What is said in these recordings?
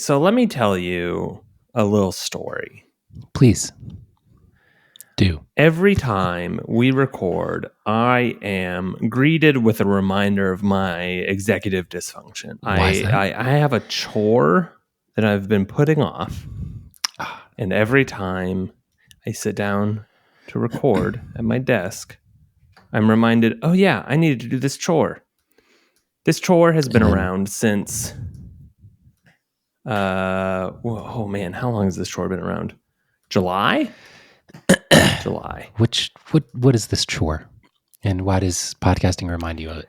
so let me tell you a little story. Please do. Every time we record, I am greeted with a reminder of my executive dysfunction. Why is that? I have a chore that I've been putting off. And every time I sit down to record at my desk, I'm reminded, oh yeah, I needed to do this chore. This chore has been around since, oh man, how long has this chore been around? July? July. What is this chore? And why does podcasting remind you of it?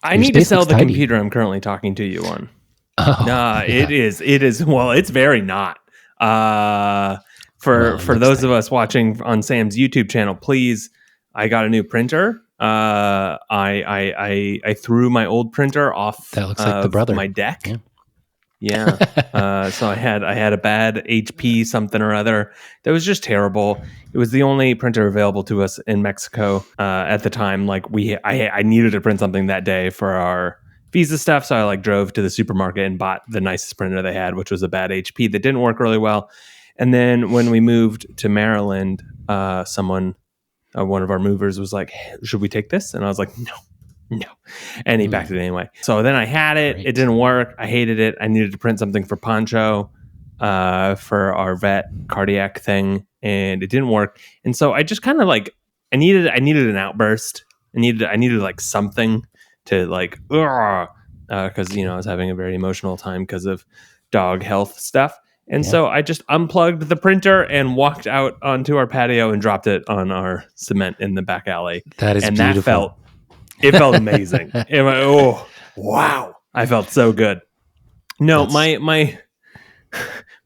I need to sell the computer I'm currently talking to you on. Oh, yeah. It is. Well, it's very not. For those of us watching on Sam's YouTube channel, please, I got a new printer. I threw my old printer off. That looks like the brother. My deck. Yeah. So I had a bad HP something or other that was just terrible. It was the only printer available to us in Mexico at the time. Like I needed to print something that day for our visa stuff, so I drove to the supermarket and bought the nicest printer they had, which was a bad HP that didn't work really well. And then when we moved to Maryland, one of our movers was like, hey, should we take this? And I was like, no. And he backed it anyway. So then I had it. Great. It didn't work. I hated it. I needed to print something for Pancho for our vet cardiac thing, and it didn't work. And so I just kind of I needed an outburst. I needed something to because I was having a very emotional time because of dog health stuff. And so I just unplugged the printer and walked out onto our patio and dropped it on our cement in the back alley. That is beautiful. It felt amazing. Oh, wow. I felt so good. No, my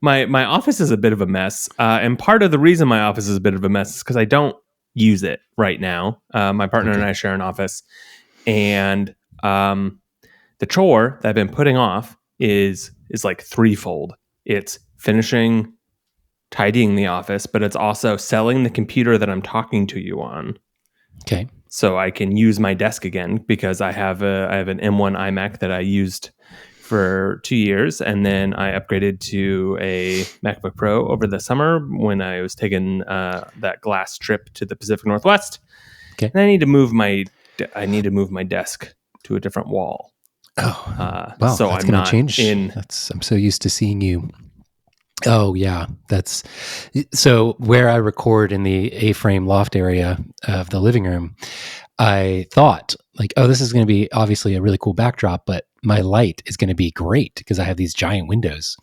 office is a bit of a mess. And part of the reason my office is a bit of a mess is because I don't use it right now. My partner and I share an office. And the chore that I've been putting off is threefold. It's finishing tidying the office, but it's also selling the computer that I'm talking to you on. Okay. So I can use my desk again because I have an M1 iMac that I used for 2 years, and then I upgraded to a MacBook Pro over the summer when I was taking that glass trip to the Pacific Northwest. Okay. And I need to move my desk to a different wall. Oh, wow! So that's I'm going not to change. in. I'm so used to seeing you. Oh yeah, that's so where I record in the A-frame loft area of the living room. I thought this is going to be obviously a really cool backdrop, but my light is going to be great because I have these giant windows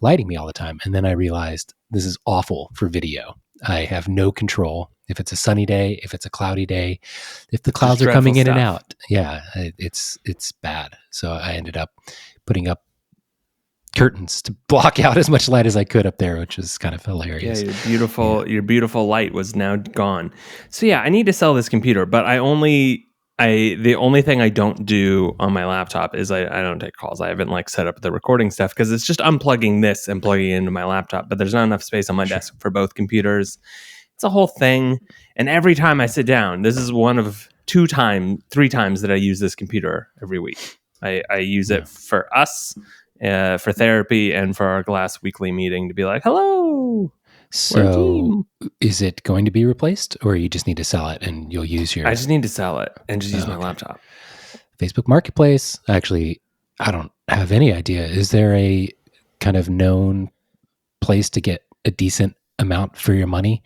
lighting me all the time. And then I realized this is awful for video. I have no control if it's a sunny day, if it's a cloudy day, if the clouds are coming in and out. Yeah, it's bad. So I ended up putting up curtains to block out as much light as I could up there, which is kind of hilarious. Yeah, your beautiful light was now gone. So yeah, I need to sell this computer, but the only thing I don't do on my laptop is I don't take calls. I haven't set up the recording stuff because it's just unplugging this and plugging it into my laptop, but there's not enough space on my desk for both computers. It's a whole thing. And every time I sit down, this is one of 3 times that I use this computer every week. I use it for us, for therapy, and for our Glass weekly meeting to be like, hello. So is it going to be replaced, or you just need to sell it and you'll use your... I just need to sell it and just use my laptop. Facebook Marketplace. Actually, I don't have any idea. Is there a kind of known place to get a decent amount for your money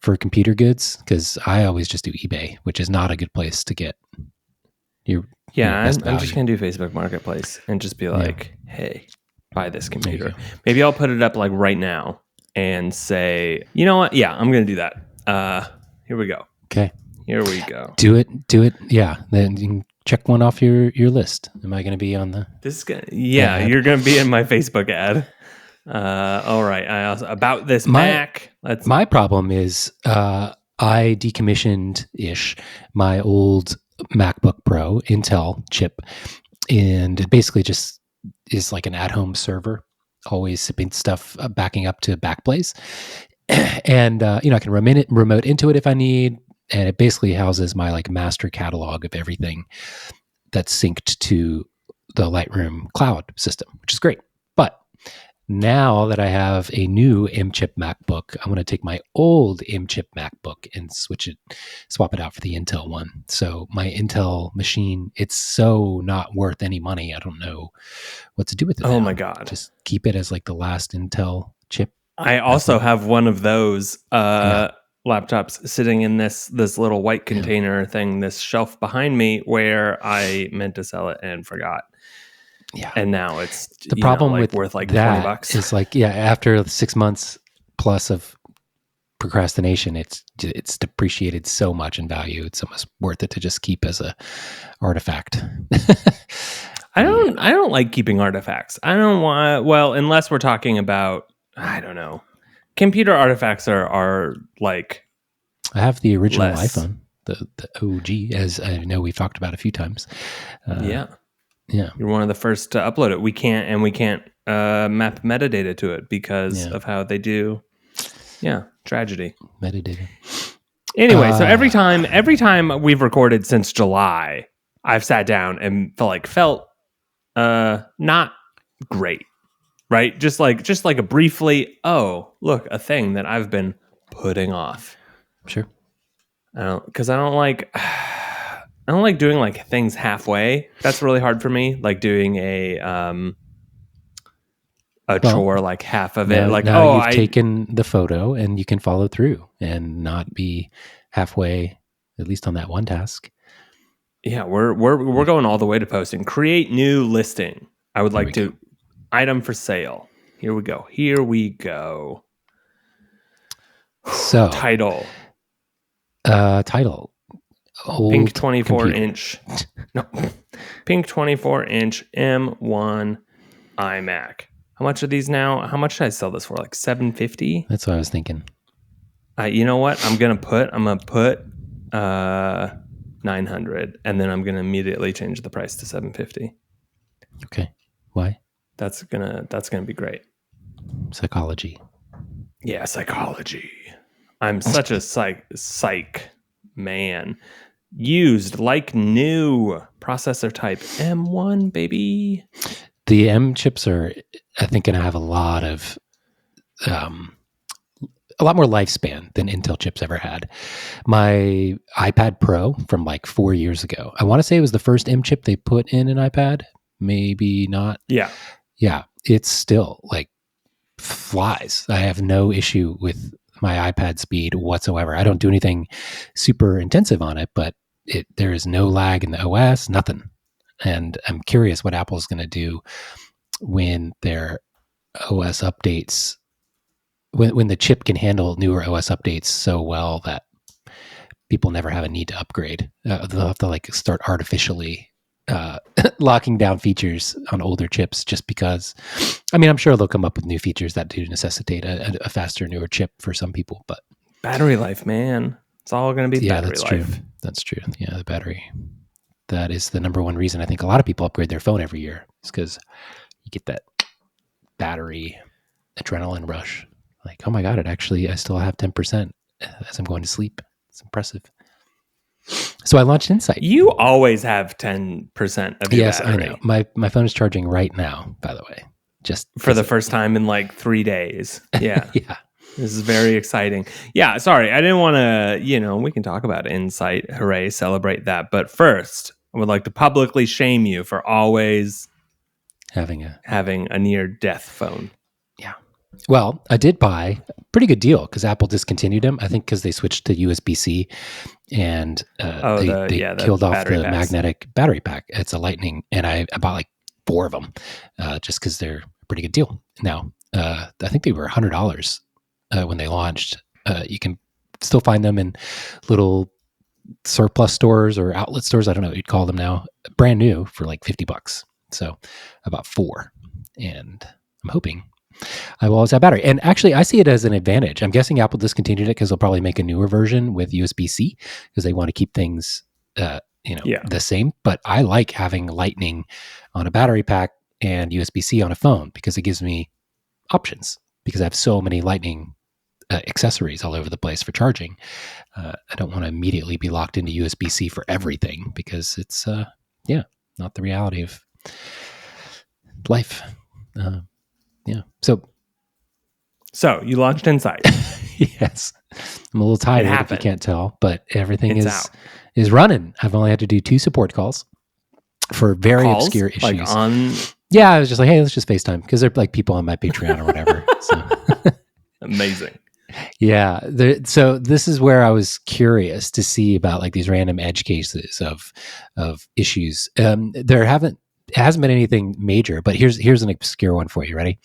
for computer goods? Because I always just do eBay, which is not a good place to get your... Yeah, I'm just going to do Facebook Marketplace and just be like, hey, buy this computer. Maybe I'll put it up right now and say, you know what? Yeah, I'm going to do that. Here we go. Okay. Here we go. Do it. Yeah. Then you can check one off your list. Am I going to be on the... You're going to be in my Facebook ad. All right. About this Mac. My problem is I decommissioned-ish my old MacBook Pro Intel chip, and it basically just is like an at-home server, always sipping stuff, backing up to Backblaze. And, I can remote into it if I need. And it basically houses my master catalog of everything that's synced to the Lightroom cloud system, which is great. But now that I have a new M-chip MacBook, I'm going to take my old M-chip MacBook and swap it out for the Intel one. So my Intel machine, it's so not worth any money. I don't know what to do with it. Oh now. my God. Just keep it as like the last Intel chip. I also have one of those laptops sitting in this little white container thing, this shelf behind me, where I meant to sell it and forgot. Yeah. And now it's the problem with worth like that $20. is like, after 6 months plus of procrastination, it's depreciated so much in value. It's almost worth it to just keep as a artifact. I don't like keeping artifacts. I don't want, well, unless we're talking about, I don't know. Computer artifacts are like, I have the original iPhone, the OG, as I know we've talked about a few times. Yeah. Yeah. You're one of the first to upload it. We can't map metadata to it because of how they do. Yeah. Tragedy. Metadata. Anyway, so every time we've recorded since July, I've sat down and felt not great. Right? Just like a briefly, oh, look, a thing that I've been putting off. Sure. Because I don't like doing like things halfway. That's really hard for me. Like doing a chore, like half of it. Like, now you've taken the photo and you can follow through and not be halfway, at least on that one task. Yeah, we're going all the way to posting. Create new listing. I would like to item for sale. Here we go. So title. Old pink 24 computer. inch. No. Pink 24 inch M1 iMac. How much are these now? How much should I sell this for? Like $750? That's what I was thinking. You know what? I'm gonna put 900, and then I'm gonna immediately change the price to $750. Okay. Why? That's gonna be great. Psychology. Yeah, psychology. I'm such a psych man. Used like new. Processor type M1, baby. The M chips are, I think, going to have a lot more lifespan than Intel chips ever had. My iPad Pro from like 4 years ago, I want to say it was the first M chip they put in an iPad. Maybe not. Yeah. Yeah. It's still like flies. I have no issue with my iPad speed whatsoever. I don't do anything super intensive on it, but there is no lag in the OS, nothing. And I'm curious what Apple's going to do when their OS updates, when the chip can handle newer OS updates so well that people never have a need to upgrade. They'll have to like start artificially locking down features on older chips just because. I mean, I'm sure they'll come up with new features that do necessitate a faster, newer chip for some people, but battery life, man. It's all going to be battery that's life. True. That's true. Yeah, the battery. That is the number one reason I think a lot of people upgrade their phone every year. Is because you get that battery adrenaline rush. Like, oh my God, I still have 10% as I'm going to sleep. It's impressive. So I launched Insight. You always have 10% of your battery. I know. My phone is charging right now, by the way. Just for the first time in like 3 days. Yeah. Yeah. This is very exciting. Yeah, sorry. I didn't want to, we can talk about Insight. Hooray, celebrate that. But first, I would like to publicly shame you for always having a near-death phone. Yeah. Well, I did buy a pretty good deal because Apple discontinued them. I think because they switched to USB-C and they killed off the magnetic battery pack. It's a Lightning, and I bought like 4 of them just because they're a pretty good deal. Now, I think they were $100 when they launched. You can still find them in little surplus stores or outlet stores. I don't know what you'd call them now. Brand new for like $50. So about 4, and I'm hoping I will always have battery. And actually, I see it as an advantage. I'm guessing Apple discontinued it because they'll probably make a newer version with USB-C because they want to keep things, the same. But I like having Lightning on a battery pack and USB-C on a phone because it gives me options. Because I have so many Lightning accessories all over the place for charging. I don't want to immediately be locked into USB-C for everything because it's, not the reality of life. Yeah. So you launched Insight. yes, I'm a little tired if you happened. can't tell, but everything It's is out. running. I've only had to do 2 support calls for very obscure issues. Like on... Yeah, I was just like, hey, let's just FaceTime because they're like people on my Patreon or whatever. So Amazing. yeah. So this is where I was curious to see about like these random edge cases of issues. There hasn't been anything major, but here's an obscure one for you. Ready?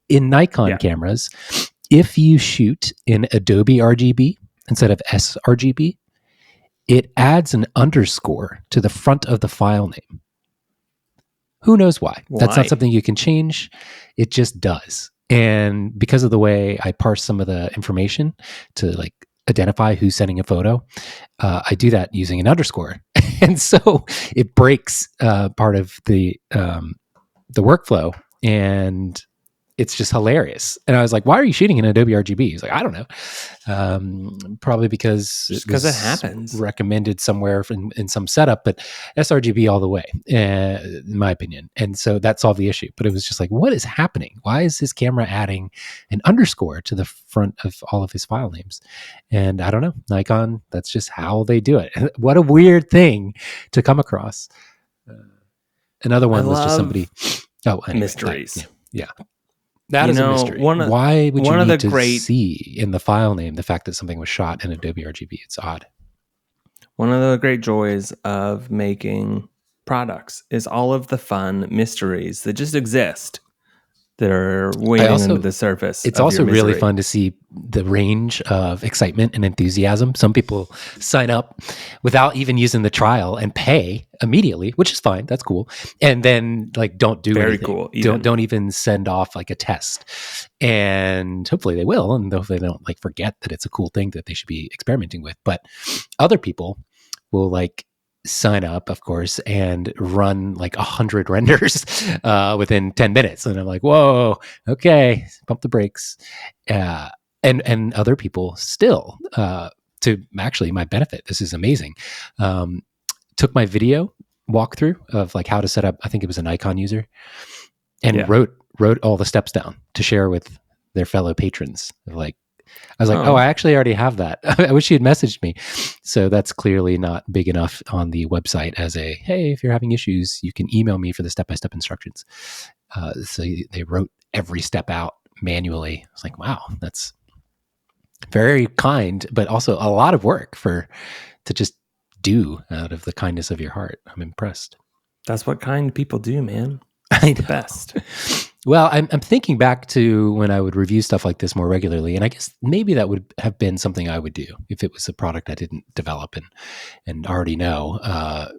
In Nikon cameras, if you shoot in Adobe RGB instead of sRGB, it adds an underscore to the front of the file name. Who knows why? That's not something you can change. It just does. And because of the way I parse some of the information to like identify who's sending a photo, I do that using an underscore. And so it breaks part of the workflow, and it's just hilarious. And I was like, why are you shooting in Adobe RGB? He's like, I don't know. Probably because it happens. Recommended somewhere in some setup, but sRGB all the way, in my opinion. And so that solved the issue. But it was just like, what is happening? Why is his camera adding an underscore to the front of all of his file names? And I don't know. Nikon, that's just how they do it. What a weird thing to come across. Another one was just somebody... Oh, anyway, mysteries. Yeah. That is a mystery. Why would you need to see in the file name the fact that something was shot in Adobe RGB? It's odd. One of the great joys of making products is all of the fun mysteries that just exist that are waiting under the surface. It's also really fun to see the range of excitement and enthusiasm. Some people sign up without even using the trial and pay immediately, which is fine. That's cool. And then like don't do anything. Cool. Don't even send off like a test. And hopefully they will, and hopefully they don't like forget that it's a cool thing that they should be experimenting with. But other people will like sign up, of course, and run like 100 renders within 10 minutes. And I'm like, whoa, okay, pump the brakes. And other people still, to actually my benefit, this is amazing, took my video walkthrough of like how to set up, I think it was a Nikon user, and wrote all the steps down to share with their fellow patrons. Like, I was like, I actually already have that. I wish you had messaged me. So that's clearly not big enough on the website as a, hey, if you're having issues, you can email me for the step-by-step instructions. So they wrote every step out manually. I was like, wow, that's very kind, but also a lot of work to just do out of the kindness of your heart. I'm impressed. That's what kind people do, man. It's the best. Well, I'm thinking back to when I would review stuff like this more regularly, and I guess maybe that would have been something I would do if it was a product I didn't develop and already know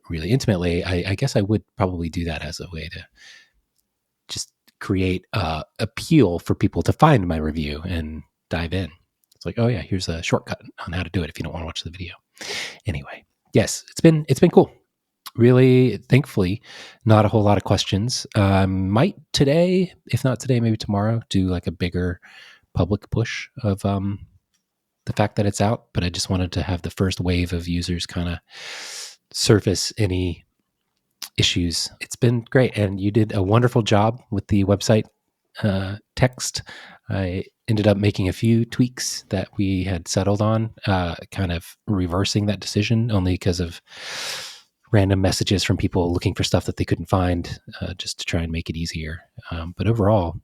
really intimately. I guess I would probably do that as a way to just create appeal for people to find my review and dive in. It's like, oh yeah, here's a shortcut on how to do it if you don't want to watch the video. Anyway, yes, it's been cool. Really, thankfully, not a whole lot of questions. Might today, if not today, maybe tomorrow, do like a bigger public push of the fact that it's out. But I just wanted to have the first wave of users kind of surface any issues. It's been great. And you did a wonderful job with the website text. I ended up making a few tweaks that we had settled on, kind of reversing that decision only because of random messages from people looking for stuff that they couldn't find, just to try and make it easier. But overall,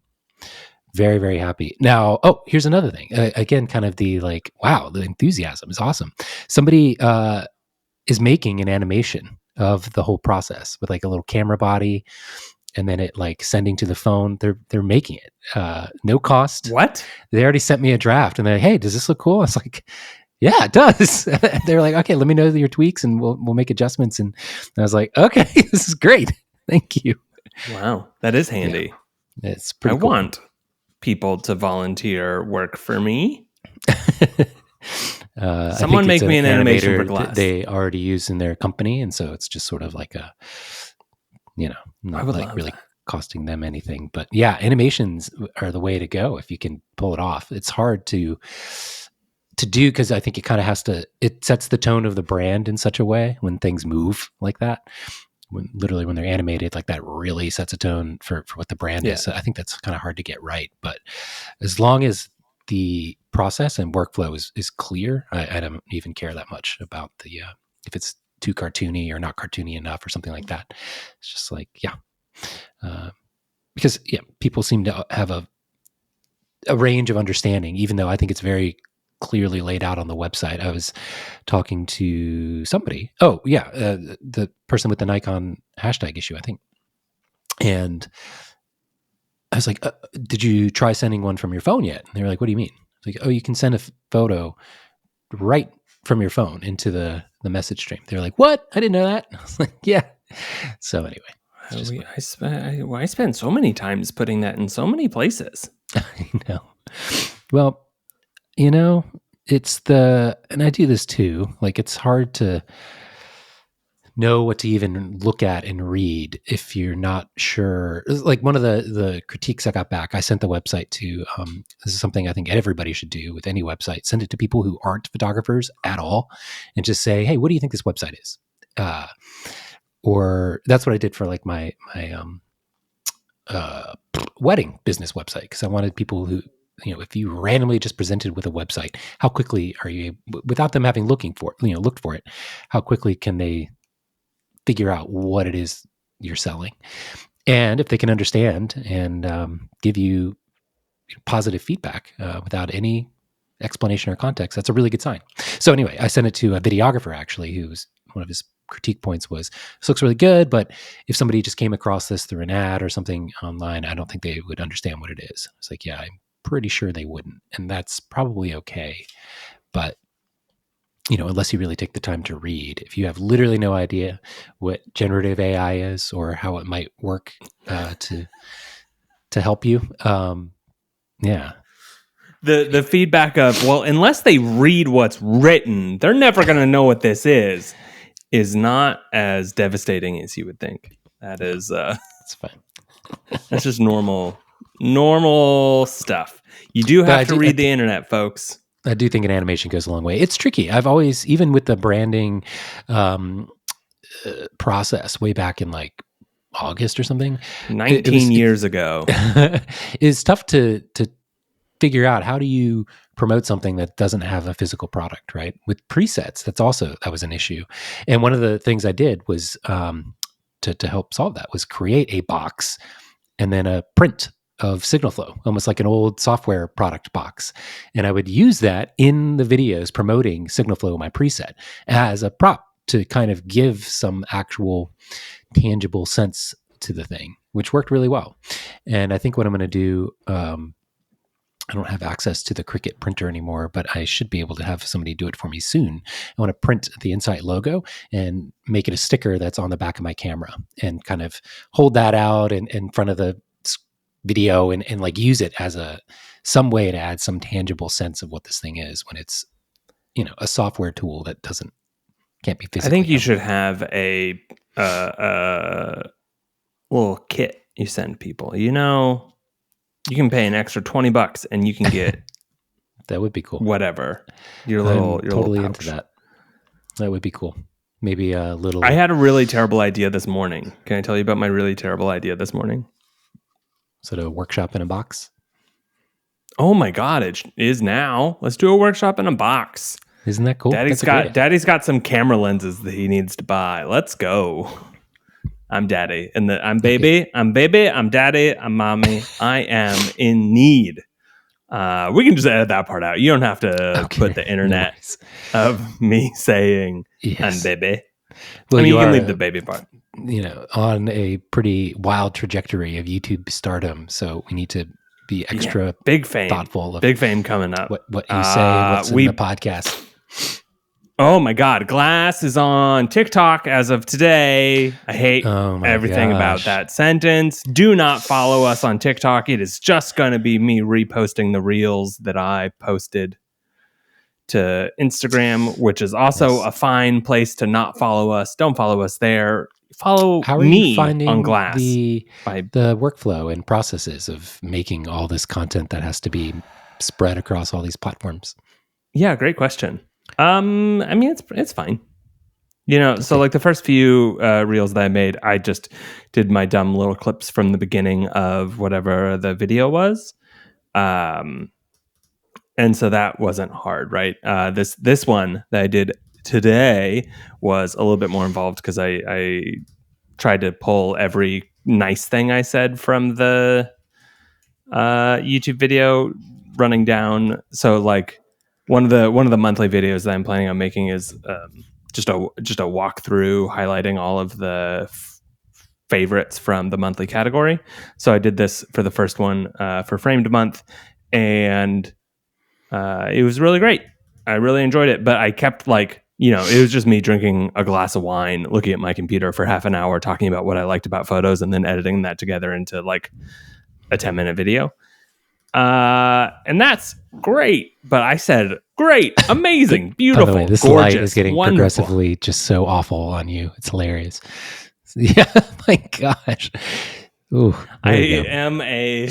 very, very happy. Now, here's another thing. Again, kind of the like, wow, the enthusiasm is awesome. Somebody is making an animation of the whole process with like a little camera body, and then it like sending to the phone. They're making it. No cost. What? They already sent me a draft, and they're like, hey, does this look cool? I was like, yeah, it does. They're like, okay, let me know your tweaks and we'll make adjustments. And I was like, okay, this is great. Thank you. Wow, that is handy. Yeah, it's pretty cool. I want people to volunteer work for me. Someone make me an animation for Glass. They already use in their company. And so it's just sort of like a, not like really costing them anything. But yeah, animations are the way to go if you can pull it off. It's hard to do because I think it kind of it sets the tone of the brand in such a way when things move like that, when they're animated, like that really sets a tone for what the brand is. So I think that's kind of hard to get right. But as long as the process and workflow is clear, I don't even care that much about the if it's too cartoony or not cartoony enough or something like that. It's just like, because people seem to have a range of understanding, even though I think it's very clearly laid out on the website. I was talking to somebody. The person with the Nikon hashtag issue, I think. And I was like, did you try sending one from your phone yet? And they were like, what do you mean? I was like, oh, you can send a photo right from your phone into the message stream. They're like, what? I didn't know that. I was like, yeah. So anyway. I spend so many times putting that in so many places. I know. Well, and I do this too. Like, it's hard to know what to even look at and read if you're not sure. Like, one of the critiques I got back, I sent the website to, this is something I think everybody should do with any website. Send it to people who aren't photographers at all and just say, hey, what do you think this website is? Or that's what I did for like my wedding business website, because I wanted people who, if you randomly just presented with a website, how quickly are you, without them having looked for it, how quickly can they figure out what it is you're selling? And if they can understand and give you positive feedback without any explanation or context, that's a really good sign. So anyway, I sent it to a videographer, actually, who's one of his critique points was, this looks really good, but if somebody just came across this through an ad or something online, I don't think they would understand what it is. It's like, yeah, I'm pretty sure they wouldn't. And that's probably okay. But, unless you really take the time to read, if you have literally no idea what generative AI is or how it might work to help you, The feedback of, well, unless they read what's written, they're never going to know what this is not as devastating as you would think. That is, that's fine. That's just normal stuff. You do have to read the internet, folks. I do think an animation goes a long way. It's tricky. I've always, even with the branding process way back in like August or something, 19 years ago, it's tough to figure out, how do you promote something that doesn't have a physical product, right? With presets, that was an issue. And one of the things I did was to help solve that was create a box and then a print of signal flow, almost like an old software product box. And I would use that in the videos promoting signal flow, my preset, as a prop to kind of give some actual tangible sense to the thing, which worked really well. And I think what I'm going to do, I don't have access to the Cricut printer anymore, but I should be able to have somebody do it for me soon. I want to print the Insight logo and make it a sticker that's on the back of my camera and kind of hold that out in front of the video and like use it as some way to add some tangible sense of what this thing is when it's, a software tool that can't be physically. I think you should have a little kit you send people. You can pay an extra $20 and you can get that would be cool. Whatever. Your totally little into that. That would be cool. Maybe a little. I had a really terrible idea this morning. Can I tell you about my really terrible idea this morning? Is it a workshop in a box? Oh my God, it is now. Let's do a workshop in a box. Isn't that cool? Daddy's got some camera lenses that he needs to buy. Let's go. I'm daddy. And I'm baby. Okay. I'm baby. I'm daddy. I'm mommy. I am in need. We can just edit that part out. You don't have to put the internet of me saying I'm baby. Well, you can leave the baby part. On a pretty wild trajectory of YouTube stardom. So we need to be extra big fame. Thoughtful of big fame coming up. What you say, what's in the podcast. Oh my God. Glass is on TikTok as of today. I hate everything about that sentence. Do not follow us on TikTok. It is just going to be me reposting the reels that I posted to Instagram, which is also a fine place to not follow us. Don't follow us there. Follow me on Glass. The workflow and processes of making all this content that has to be spread across all these platforms? Yeah, great question. I mean, it's fine. So like the first few reels that I made, I just did my dumb little clips from the beginning of whatever the video was. And so that wasn't hard, right? This one that I did today was a little bit more involved because I tried to pull every nice thing I said from the YouTube video running down. So like one of the monthly videos that I'm planning on making is just a walkthrough highlighting all of the favorites from the monthly category. So I did this for the first one for Framed Month, and it was really great. I really enjoyed it, but I kept it was just me drinking a glass of wine, looking at my computer for half an hour, talking about what I liked about photos, and then editing that together into like a 10-minute video. And that's great. But I said, great, amazing, beautiful, by the way, this gorgeous, light is getting wonderful. Progressively just so awful on you. It's hilarious. Yeah, my gosh. Ooh, I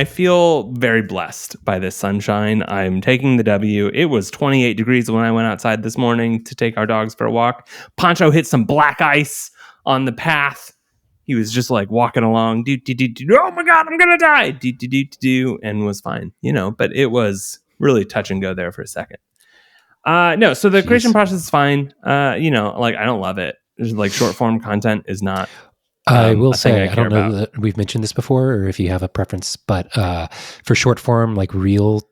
feel very blessed by this sunshine. I'm taking the W. It was 28 degrees when I went outside this morning to take our dogs for a walk. Poncho hit some black ice on the path. He was just like walking along, oh my God, I'm going to die, and was fine, but it was really touch and go there for a second. No, so the creation process is fine. I don't love it. There's like short form content is not. I will say, I don't know that we've mentioned this before or if you have a preference, but for short form, like Reels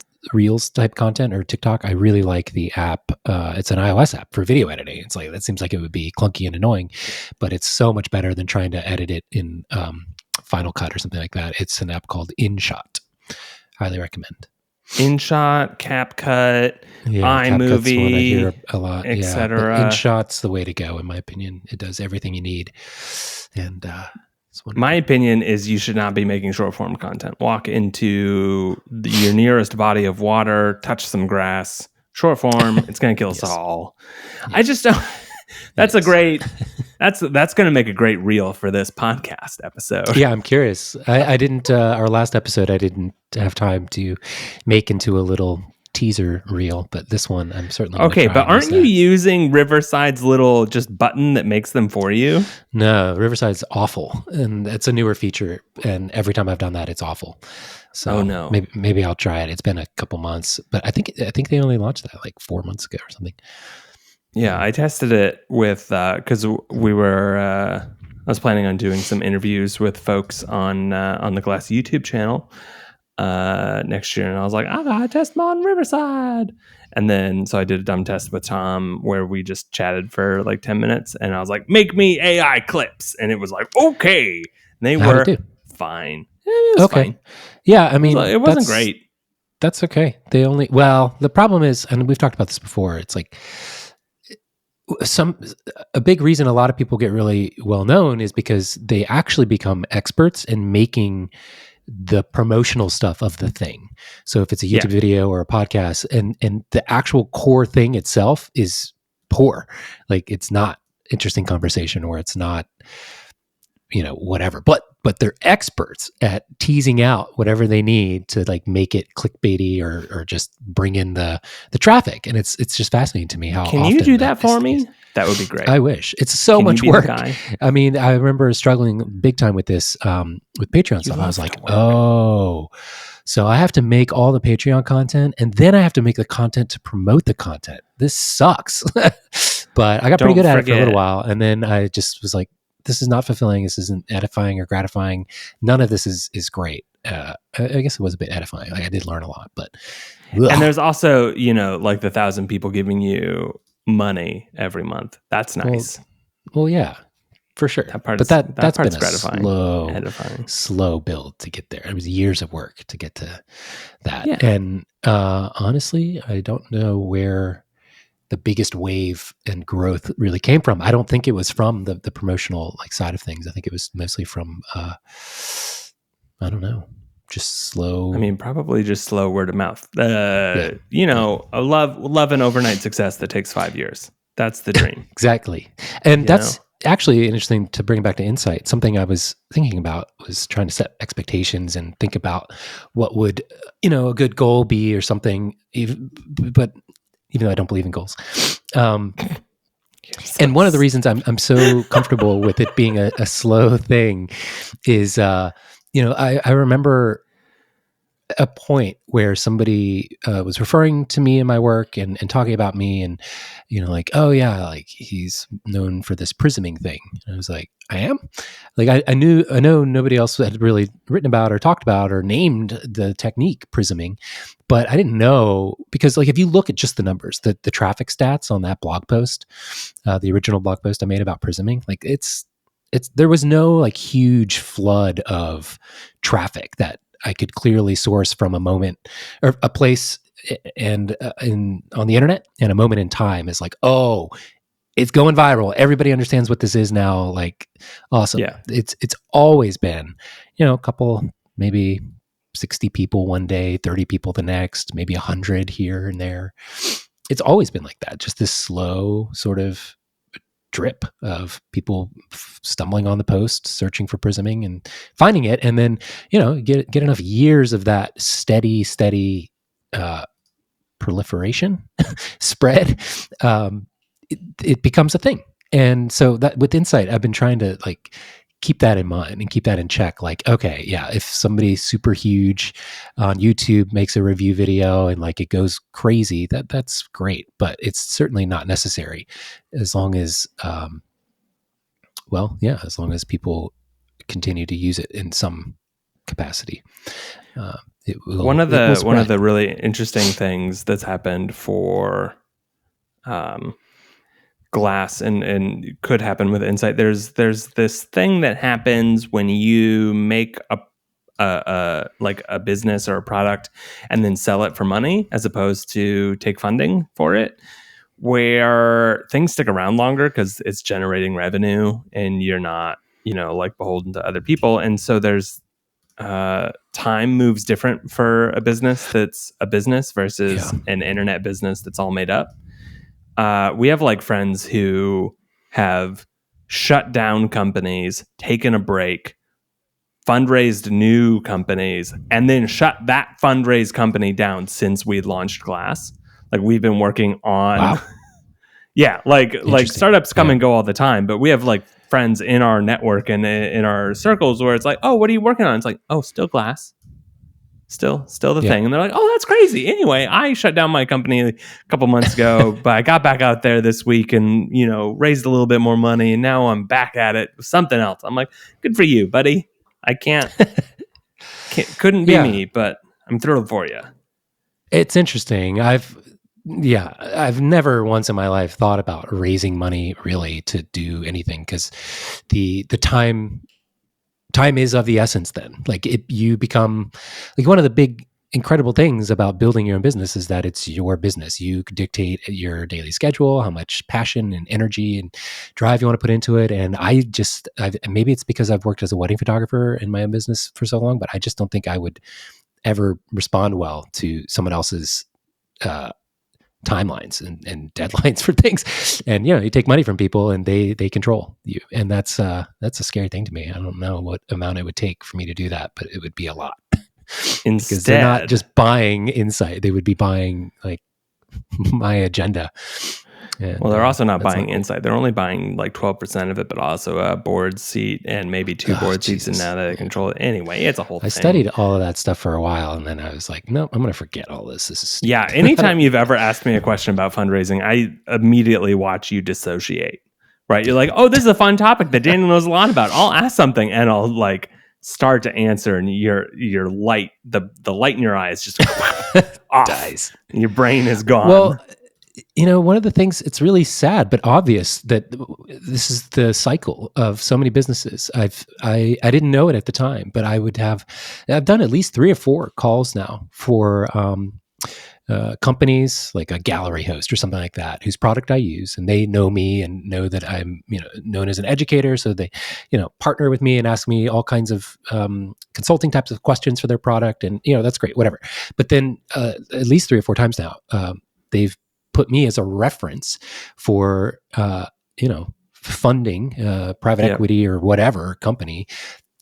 type content or TikTok, I really like the app. It's an iOS app for video editing. It's like, that seems like it would be clunky and annoying, but it's so much better than trying to edit it in Final Cut or something like that. It's an app called InShot. Highly recommend. InShot, CapCut, iMovie, one I hear a lot, etc. InShot's the way to go, in my opinion. It does everything you need, and my opinion is you should not be making short form content. Walk into your nearest body of water, touch some grass. Short form, it's going to kill us all. Yes. I just don't. That's a great. That's going to make a great reel for this podcast episode. Yeah, I'm curious. I didn't. Our last episode, I didn't have time to make into a little teaser reel, but this one, I'm certainly okay. But aren't you using Riverside's little just button that makes them for you? No, Riverside's awful, and it's a newer feature. And every time I've done that, it's awful. So no, maybe I'll try it. It's been a couple months, but I think they only launched that like 4 months ago or something. Yeah, I tested it with because we were. I was planning on doing some interviews with folks on the Glass YouTube channel next year, and I was like, I gotta test them on Riverside. And then so I did a dumb test with Tom where we just chatted for like 10 minutes, and I was like, make me AI clips, and it was like, okay, and they were fine. It was okay, fine. Yeah, I mean, it wasn't great. That's okay. The problem is, and we've talked about this before. It's like. A big reason a lot of people get really well known is because they actually become experts in making the promotional stuff of the thing. So if it's a YouTube video or a podcast and the actual core thing itself is poor, like it's not interesting conversation or it's not, whatever, but they're experts at teasing out whatever they need to like make it clickbaity or just bring in the traffic. And it's just fascinating to me how Can you do that for me? That would be great. I wish. It's so much work. I mean, I remember struggling big time with this, with Patreon stuff. I was like, so I have to make all the Patreon content and then I have to make the content to promote the content. This sucks. But I got pretty good at it for a little while. And then I just was like, this is not fulfilling. This isn't edifying or gratifying. None of this is great. I guess it was a bit edifying. Like I did learn a lot, but. Ugh. And there's also, like the 1,000 people giving you money every month. That's nice. Well, yeah, for sure. That's been a slow build to get there. It was years of work to get to that. Yeah. And honestly, I don't know where the biggest wave and growth really came from. I don't think it was from the promotional side of things. I think it was mostly from, I don't know, just slow. I mean, probably just slow word of mouth. A love and overnight success that takes 5 years. That's the dream. Exactly. And that's actually interesting to bring back to insight. Something I was thinking about was trying to set expectations and think about what would, a good goal be or something. But even though I don't believe in goals. And one of the reasons I'm so comfortable with it being a slow thing is, I remember a point where somebody was referring to me and my work and talking about me and, like, oh yeah, like he's known for this prisming thing. And I was like, I am? Like, I know nobody else had really written about or talked about or named the technique prisming, but I didn't know, because like, if you look at just the numbers, the traffic stats on that blog post, the original blog post I made about prisming, like there was no like huge flood of traffic that I could clearly source from a moment or a place and on the internet, and a moment in time is like, oh, it's going viral. Everybody understands what this is now. Like, awesome. Yeah. It's always been, a couple, maybe 60 people one day, 30 people the next, maybe 100 here and there. It's always been like that. Just this slow sort of drip of people stumbling on the post, searching for prisming and finding it, and then get enough years of that steady proliferation spread, it becomes a thing. And so that with Insight, I've been trying to like keep that in mind and keep that in check. Like, okay, yeah, if somebody super huge on YouTube makes a review video and like it goes crazy, that's great, but it's certainly not necessary as long as, as long as people continue to use it in some capacity. One of the really interesting things that's happened for Glass and could happen with Insight. There's this thing that happens when you make a business or a product and then sell it for money as opposed to take funding for it, where things stick around longer because it's generating revenue and you're not like beholden to other people. And so there's time moves different for a business that's a business versus an internet business that's all made up. We have like friends who have shut down companies, taken a break, fundraised new companies, and then shut that fundraised company down since we launched Glass. Like, we've been working on, wow. Yeah, like startups come and go all the time, but we have like friends in our network and in our circles where it's like, oh, what are you working on? It's like, oh, still Glass. Still the thing. And they're like, oh, that's crazy. Anyway, I shut down my company a couple months ago, but I got back out there this week and, raised a little bit more money. And now I'm back at it with something else. I'm like, good for you, buddy. I couldn't be me, but I'm thrilled for you. It's interesting. I've never once in my life thought about raising money really to do anything, because the time is of the essence then. Like, you become like, one of the big incredible things about building your own business is that it's your business. You dictate your daily schedule, how much passion and energy and drive you want to put into it. And maybe it's because I've worked as a wedding photographer in my own business for so long, but I just don't think I would ever respond well to someone else's timelines and deadlines for things. And you take money from people and they control you, and that's a scary thing to me. I don't know what amount it would take for me to do that, but it would be a lot. Because they're not just buying Insight, they would be buying like my agenda. And, well, they're also not buying Insight. They're only buying like 12% of it, but also a board seat and maybe two board seats. And now that they control it. Anyway, it's a whole thing. I studied all of that stuff for a while, and then I was like, no, I'm going to forget all this. This is stupid. Yeah. Anytime you've ever asked me a question about fundraising, I immediately watch you dissociate, right? You're like, oh, this is a fun topic that Daniel knows a lot about. I'll ask something and I'll like start to answer, and your light, the light in your eyes just off. Dies. And your brain is gone. Well, one of the things, it's really sad but obvious that this is the cycle of so many businesses. I didn't know it at the time, but I've done at least 3 or 4 calls now for companies like a gallery host or something like that, whose product I use, and they know me and know that I'm known as an educator, so they partner with me and ask me all kinds of consulting types of questions for their product, and that's great, whatever. But then at least 3 or 4 times now, they've put me as a reference for funding private equity or whatever company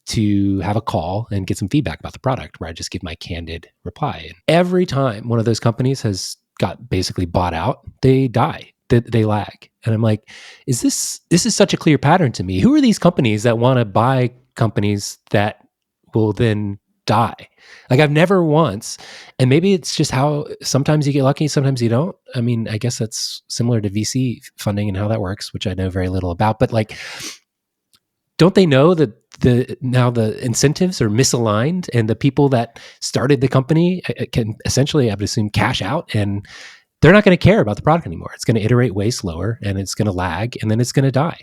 to have a call and get some feedback about the product, where I just give my candid reply. And every time one of those companies has got basically bought out, they die. they lag. And I'm like, this is such a clear pattern to me. Who are these companies that want to buy companies that will then die? Like, I've never once, and maybe it's just how sometimes you get lucky, sometimes you don't. I mean, I guess that's similar to VC funding and how that works, which I know very little about. But like, don't they know that now the incentives are misaligned, and the people that started the company can essentially, I would assume, cash out, and they're not going to care about the product anymore. It's going to iterate way slower, and it's going to lag, and then it's going to die.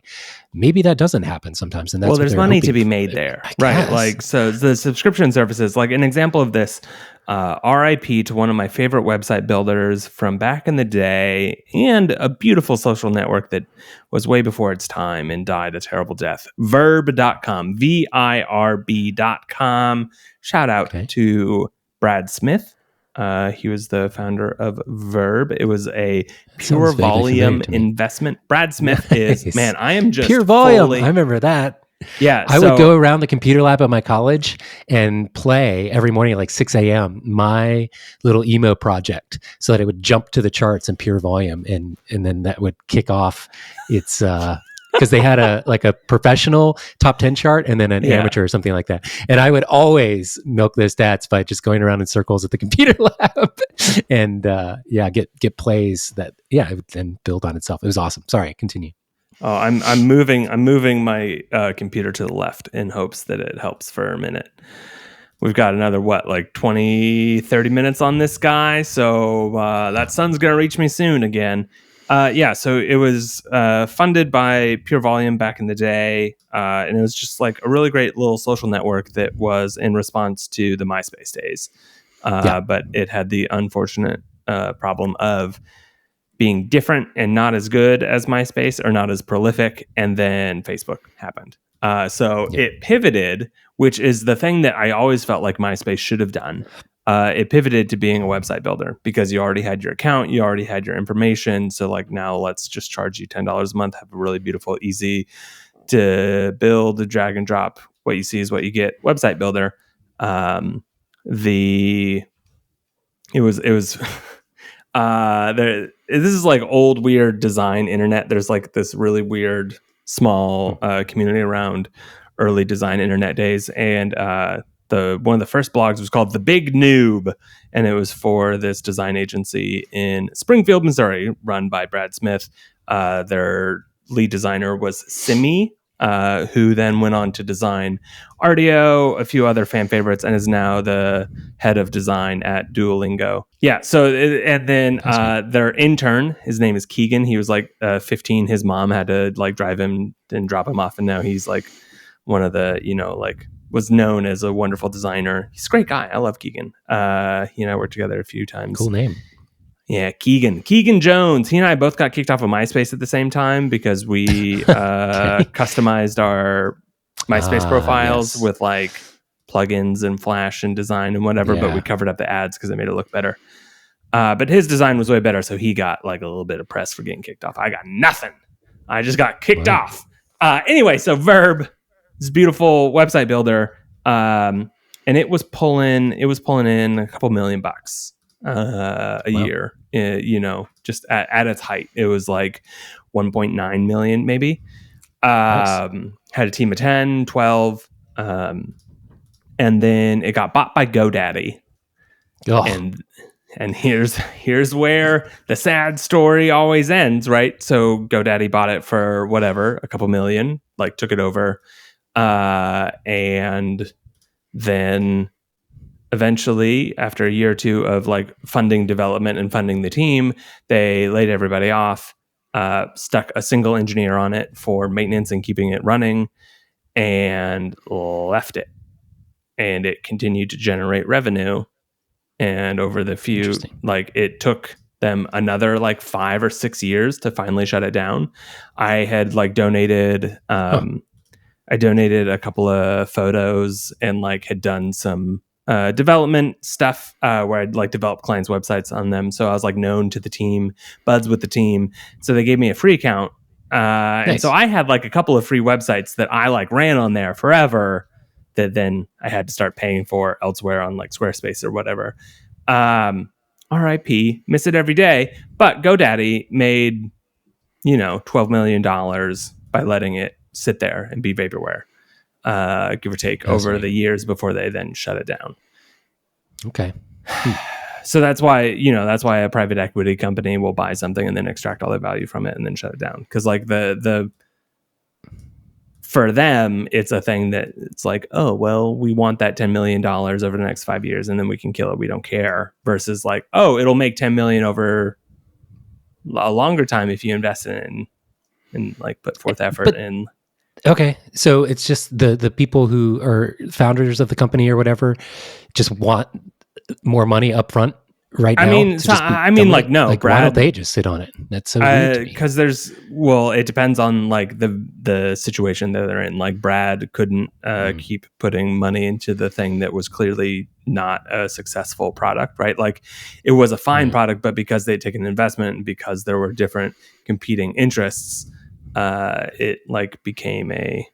Maybe that doesn't happen sometimes, and that's well, there's money to be made for, there, right? Like, so the subscription services, like an example of this, RIP to one of my favorite website builders from back in the day, and a beautiful social network that was way before its time and died a terrible death. Verb.com, VIRB.com. Shout out to Brad Smith. He was the founder of Verb. It was a pure volume investment. Brad Smith is, man, I am just pure volume. I remember that. Yeah. I would go around the computer lab at my college and play every morning at like 6 a.m. my little emo project so that it would jump to the charts in pure volume. And then that would kick off its, because they had a professional top 10 chart and then an amateur or something like that. And I would always milk those stats by just going around in circles at the computer lab and get plays that it would then build on itself. It was awesome. Sorry, continue. Oh, I'm moving my computer to the left in hopes that it helps for a minute. We've got another, 20, 30 minutes on this guy. So that sun's going to reach me soon again. So it was funded by Pure Volume back in the day. And it was just like a really great little social network that was in response to the MySpace days. But it had the unfortunate problem of being different and not as good as MySpace or not as prolific. And then Facebook happened. It pivoted, which is the thing that I always felt like MySpace should have done. It pivoted to being a website builder because you already had your account, you already had your information. So like, now let's just charge you $10 a month, have a really beautiful, easy to build, drag and drop. What you see is what you get. Website builder. This is like old weird design internet. There's like this really weird small community around early design internet days, and one of the first blogs was called The Big Noob, and it was for this design agency in Springfield, Missouri, run by Brad Smith. Their lead designer was Simi, who then went on to design Artio, a few other fan favorites, and is now the head of design at Duolingo. Yeah. So, and then their intern, his name is Keegan. He was like 15. His mom had to like drive him and drop him off, and now he's like one of the, was known as a wonderful designer. He's a great guy. I love Keegan. He and I worked together a few times. Cool name. Yeah, Keegan Jones. He and I both got kicked off of MySpace at the same time because we customized our MySpace profiles with like plugins and Flash and design and whatever, but we covered up the ads because it made it look better. But his design was way better, so he got like a little bit of press for getting kicked off. I got nothing. I just got kicked off. Anyway, so Verb, this beautiful website builder, and it was pulling in a couple $1 million a year, just at its height. It was like 1.9 million maybe. Nice. Had a team of 10, 12, and then it got bought by GoDaddy. And here's where the sad story always ends, right? So GoDaddy bought it for whatever, a couple million, like took it over, and then eventually, after a year or two of like funding development and funding the team, they laid everybody off, stuck a single engineer on it for maintenance and keeping it running, and left it. And it continued to generate revenue. And over the it took them another like 5 or 6 years to finally shut it down. I had like donated, I donated a couple of photos and like had done some development stuff where I'd like develop clients' websites on them. So I was like known to the team, buds with the team. So they gave me a free account. Nice. And so I had like a couple of free websites that I like ran on there forever that then I had to start paying for elsewhere on like Squarespace or whatever. RIP, miss it every day. But GoDaddy made $12 million by letting it sit there and be vaporware, give or take, over the years before they then shut it down. Okay. So that's why a private equity company will buy something and then extract all the value from it and then shut it down. Because like the for them, it's a thing that it's like, oh, well, we want that $10 million over the next 5 years and then we can kill it. We don't care. Versus like, oh, it'll make 10 million over a longer time if you invest in it and like put forth effort in. Okay. So it's just the people who are founders of the company or whatever just want more money up front right now. No, like, Brad, why don't they just sit on it? That's so weird to me. Because it depends on like the situation that they're in. Like Brad couldn't keep putting money into the thing that was clearly not a successful product, right? Like it was a fine product, but because they'd taken an investment and because there were different competing interests, it became a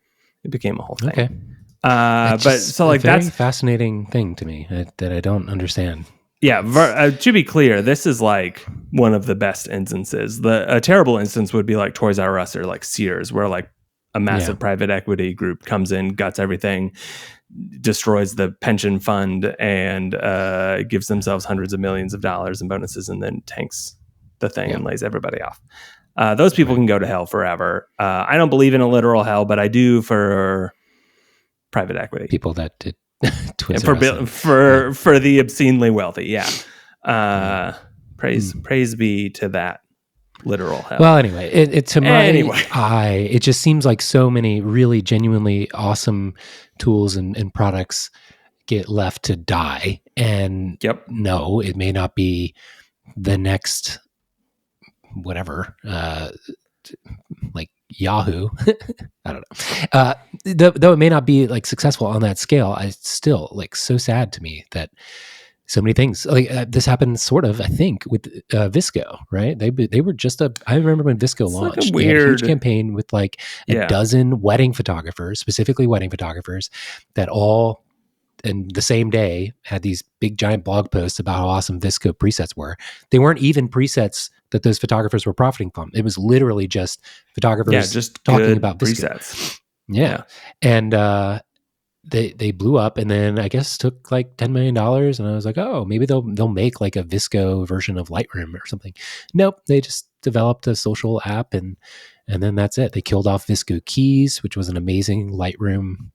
whole thing. Okay. But so like that's that's a fascinating thing to me that I don't understand. Yeah, to be clear, this is like one of the best instances. A terrible instance would be like Toys R Us or like Sears, where like a massive private equity group comes in, guts everything, destroys the pension fund, and gives themselves hundreds of millions of dollars in bonuses, and then tanks the thing and lays everybody off. Those people can go to hell forever. I don't believe in a literal hell, but I do for private equity. People that did for the obscenely wealthy. Praise be to that literal hell. Well, anyway, to my eye, it just seems like so many really genuinely awesome tools and products get left to die. And no, it may not be the next whatever, like Yahoo. I don't know. Though it may not be like successful on that scale, it's still like so sad to me that so many things like this happened sort of, I think, with VSCO, right? They were just I remember when VSCO launched, they had a huge campaign with like a dozen wedding photographers, specifically wedding photographers, that all in the same day had these big giant blog posts about how awesome VSCO presets were. They weren't even presets that those photographers were profiting from. It was literally just photographers just talking about VSCO. Presets. Yeah. And they blew up, and then I guess took like $10 million. And I was like, oh, maybe they'll make like a VSCO version of Lightroom or something. Nope. They just developed a social app, and then that's it. They killed off VSCO Keys, which was an amazing Lightroom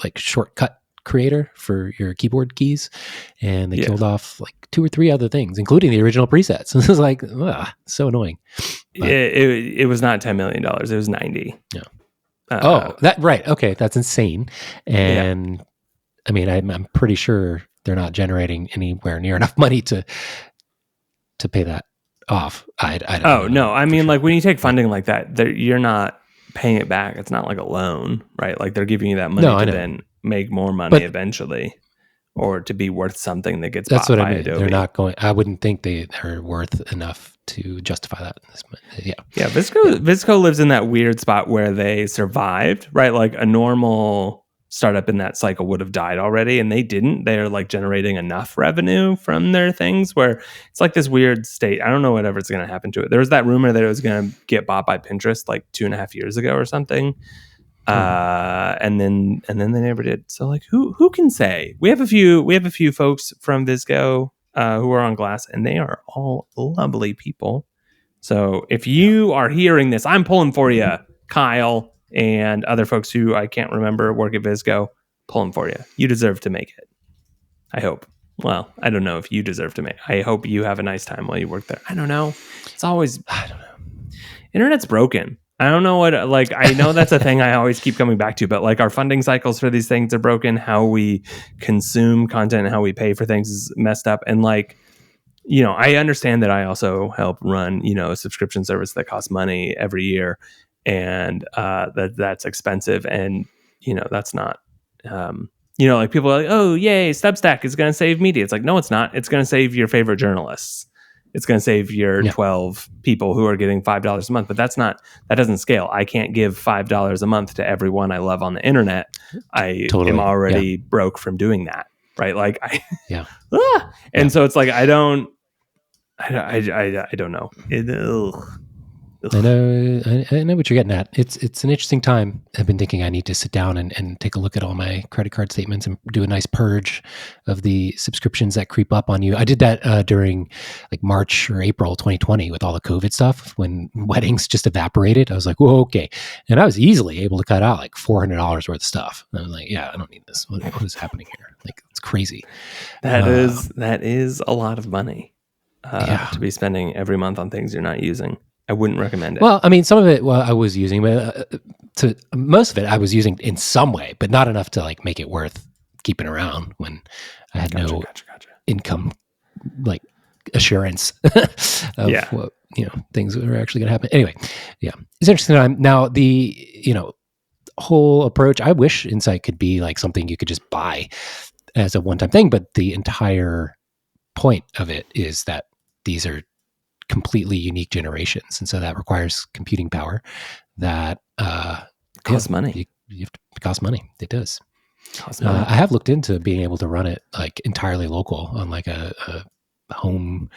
like shortcut creator for your keyboard keys, and they killed off like 2 or 3 other things, including the original presets. And it was like, so annoying. But it was not $10 million. It was 90. Yeah. That right. Okay, that's insane. And I mean, I'm pretty sure they're not generating anywhere near enough money to pay that off. I don't know. No, I mean, like when you take funding like that, you're not paying it back. It's not like a loan, right? Like they're giving you that money to then make more money eventually, or to be worth something that gets bought by Adobe. That's what I mean. They're not going. I wouldn't think they are worth enough to justify that. Yeah. VSCO lives in that weird spot where they survived, right? Like a normal startup in that cycle would have died already, and they didn't. They're like generating enough revenue from their things where it's like this weird state. I don't know whatever's going to happen to it. There was that rumor that it was going to get bought by Pinterest like 2.5 years ago or something. And then they never did. So like, who can say? We have a few folks from VSCO who are on Glass, and they are all lovely people. So if you are hearing this, I'm pulling for you, Kyle, and other folks who I can't remember work at VSCO. Pulling for you. You deserve to make it. I hope. Well, I don't know if you deserve to make it. I hope you have a nice time while you work there. I don't know. I don't know. Internet's broken. I don't know what, like, I know that's a thing I always keep coming back to, but like our funding cycles for these things are broken. How we consume content and how we pay for things is messed up. And like, you know, I understand that I also help run, you know, a subscription service that costs money every year, and that's expensive. And, you know, that's not, you know, like people are like, oh, yay, Substack is going to save media. It's like, no, it's not. It's going to save your favorite journalists. It's going to save your 12 people who are getting $5 a month, but that doesn't scale. I can't give $5 a month to everyone I love on the internet. I am already broke from doing that. Right. Like and so it's like, I don't know. I know. I know what you're getting at. It's an interesting time. I've been thinking I need to sit down and take a look at all my credit card statements and do a nice purge of the subscriptions that creep up on you. I did that during like March or April 2020 with all the COVID stuff when weddings just evaporated. I was like, whoa, okay, and I was easily able to cut out like $400 worth of stuff. And I was like, yeah, I don't need this. What is happening here? Like, it's crazy. That is a lot of money to be spending every month on things you're not using. I wouldn't recommend it. Well, I mean, some of it, I was using, but most of it, I was using in some way, but not enough to like make it worth keeping around when I had no income, like assurance of what, things that were actually going to happen. Anyway, yeah, it's interesting time. Now the, whole approach, I wish Insight could be like something you could just buy as a one-time thing, but the entire point of it is that these are completely unique generations, and so that requires computing power that costs money. You have to cost money. It does. I have looked into being able to run it like entirely local on like a home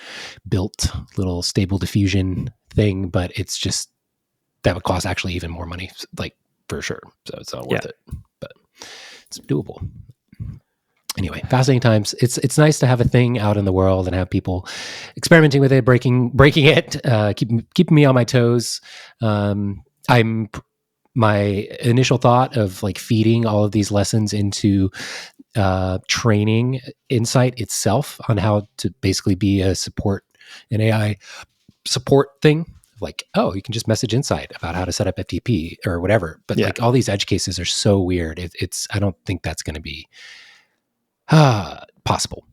built little stable diffusion thing, but it's just that would cost actually even more money, like for sure. So it's not worth it, but it's doable. Anyway, fascinating times. It's nice to have a thing out in the world and have people experimenting with it, breaking it, keeping me on my toes. My initial thought of like feeding all of these lessons into training Insight itself on how to basically be an AI support thing. Like, oh, you can just message Insight about how to set up FTP or whatever. But like all these edge cases are so weird. I don't think that's going to be possible,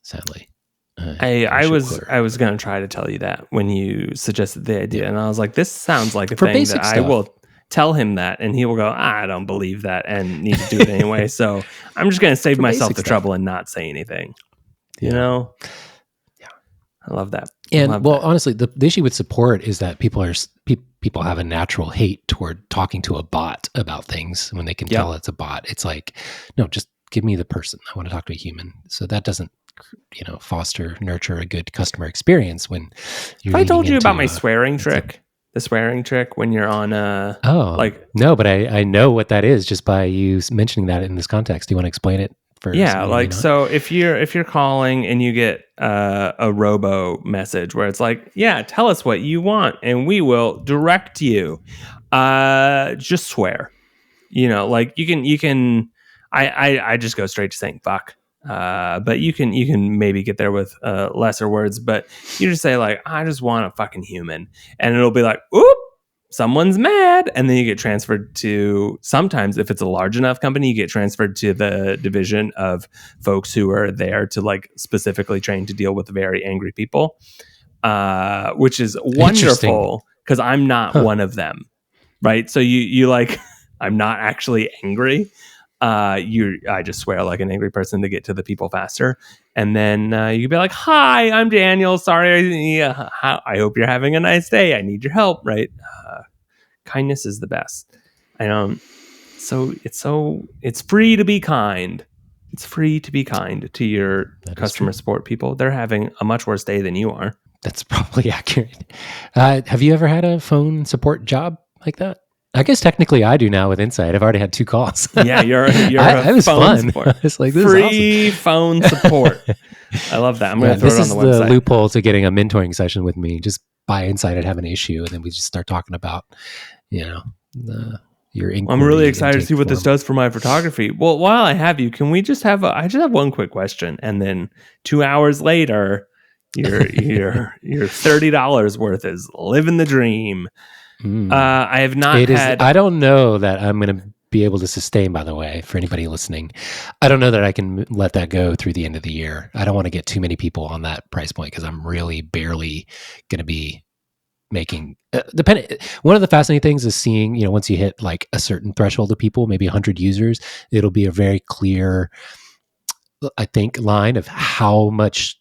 sadly. I was going to try to tell you that when you suggested the idea, and I was like, this sounds like a thing that I will tell him that, and he will go, I don't believe that, and need to do it anyway. So I'm just going to save myself the trouble and not say anything. Yeah, I love that. And honestly, the issue with support is that people have a natural hate toward talking to a bot about things when they can tell it's a bot. It's like, no, just give me the person. I want to talk to a human. So that doesn't, nurture a good customer experience when you're. I told you about my swearing trick. The swearing trick when you're on no, but I know what that is just by you mentioning that in this context. Do you want to explain it first? Yeah, like so if you're calling and you get a robo message where it's like, yeah, tell us what you want and we will direct you. Just swear. Like you can I just go straight to saying fuck. But you can maybe get there with lesser words, but you just say like, I just want a fucking human, and it'll be like, oop, someone's mad, and then you get transferred to, sometimes if it's a large enough company, you get transferred to the division of folks who are there to like specifically train to deal with very angry people, which is wonderful because I'm not one of them, right? So you like, I'm not actually angry. I just swear like an angry person to get to the people faster. And then you can be like, hi, I'm Daniel. Sorry. I hope you're having a nice day. I need your help. Right. Kindness is the best. So it's free to be kind. It's free to be kind to your customer support people. They're having a much worse day than you are. That's probably accurate. Have you ever had a phone support job like that? I guess technically I do now with Insight. I've already had 2 calls. Yeah, you're it was phone fun. Support. It's like, this free is awesome. phone support. I love that. I'm going to throw it on the website. This is the loophole to getting a mentoring session with me. Just buy Insight and have an issue, and then we just start talking about, your inquiry. I'm really excited to see what this does for my photography. Well, while I have you, can we just have I just have one quick question, and then 2 hours later, your $30 worth is living the dream. I have not I don't know that I'm going to be able to sustain, by the way, for anybody listening. I don't know that I can let that go through the end of the year. I don't want to get too many people on that price point because I'm really barely going to be making one of the fascinating things is seeing, once you hit like a certain threshold of people, maybe 100 users, it'll be a very clear, I think, line of how much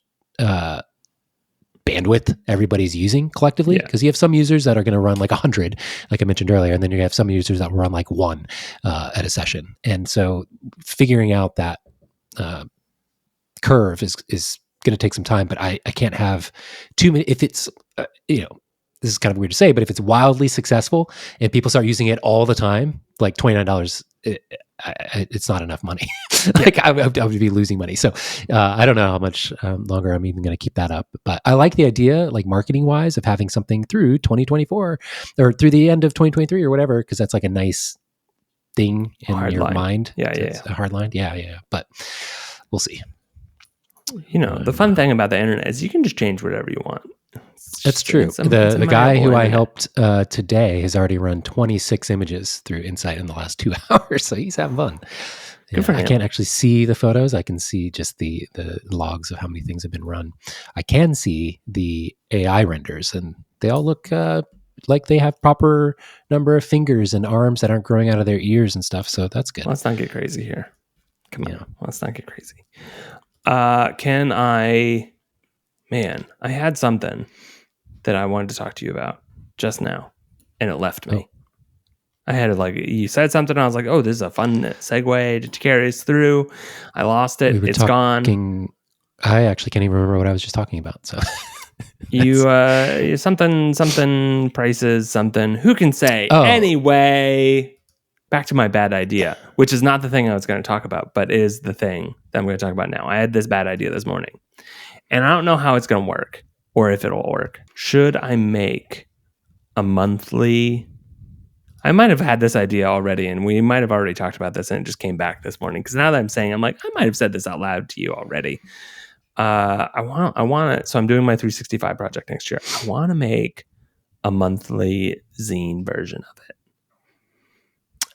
bandwidth everybody's using collectively, because you have some users that are going to run like 100, like I mentioned earlier, and then you have some users that will run like 1 at a session. And so figuring out that curve is going to take some time, but I can't have too many. If it's this is kind of weird to say, but if it's wildly successful and people start using it all the time, like $29, it's not enough money. Like I would be losing money. So I don't know how much longer I'm even going to keep that up. But I like the idea, like marketing wise, of having something through 2024 or through the end of 2023 or whatever, because that's like a nice thing in hard your line. mind. Yeah. A hard line. Yeah. But we'll see. The fun thing about the internet is you can just change whatever you want. That's true. The guy who I helped today has already run 26 images through Insight in the last 2 hours, so he's having fun. Good for him. I can't actually see the photos. I can see just the logs of how many things have been run. I can see the AI renders, and they all look like they have proper number of fingers and arms that aren't growing out of their ears and stuff, so that's good. Let's not get crazy here. Come on. Let's not get crazy. I had something that I wanted to talk to you about just now, and it left me. I had you said something, and I was like, oh, this is a fun segue to carry us through. I lost it. It's gone. I actually can't even remember what I was just talking about. So you something prices, something. Who can say? Anyway, back to my bad idea, which is not the thing I was going to talk about, but is the thing that I'm going to talk about now. I had this bad idea this morning, and I don't know how it's going to work or if it'll work. Should I make a monthly? I might have had this idea already, and we might have already talked about this, and it just came back this morning. Because now that I'm saying, I'm like, I might have said this out loud to you already. I want to. So I'm doing my 365 project next year. I want to make a monthly zine version of it.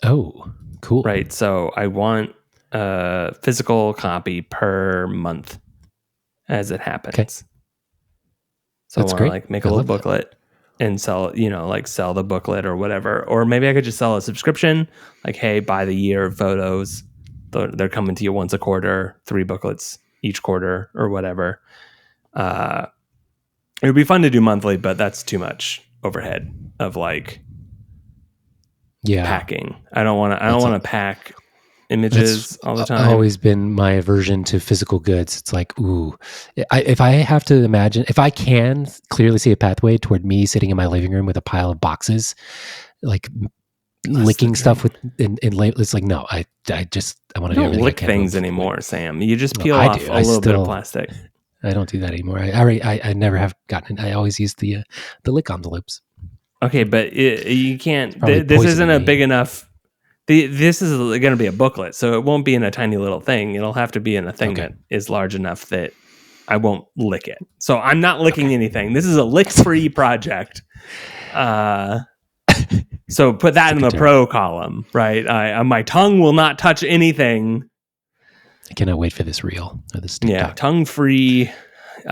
Oh, cool! Right. So I want a physical copy per month as it happens. Okay. So that's I want great. Make a little booklet. And sell, sell the booklet or whatever. Or maybe I could just sell a subscription. Like, hey, buy the year of photos. They're coming to you once a quarter, 3 booklets each quarter or whatever. It would be fun to do monthly, but that's too much overhead of packing. I don't want to pack images all the time. Always been my aversion to physical goods. It's like, ooh, if I have to imagine, if I can clearly see a pathway toward me sitting in my living room with a pile of boxes, like licking stuff with in it's like, no, I want to do everything. Lick things anymore, Sam. You just peel off a little bit of plastic. I don't do that anymore. I never have gotten it. I always use the lick envelopes. Okay, but you can't. This isn't a big enough. This is going to be a booklet, so it won't be in a tiny little thing. It'll have to be in a thing that is large enough that I won't lick it. So I'm not licking anything. This is a lick-free project. So put that in the pro column, right? My tongue will not touch anything. I cannot wait for this reel or this TikTok. Yeah,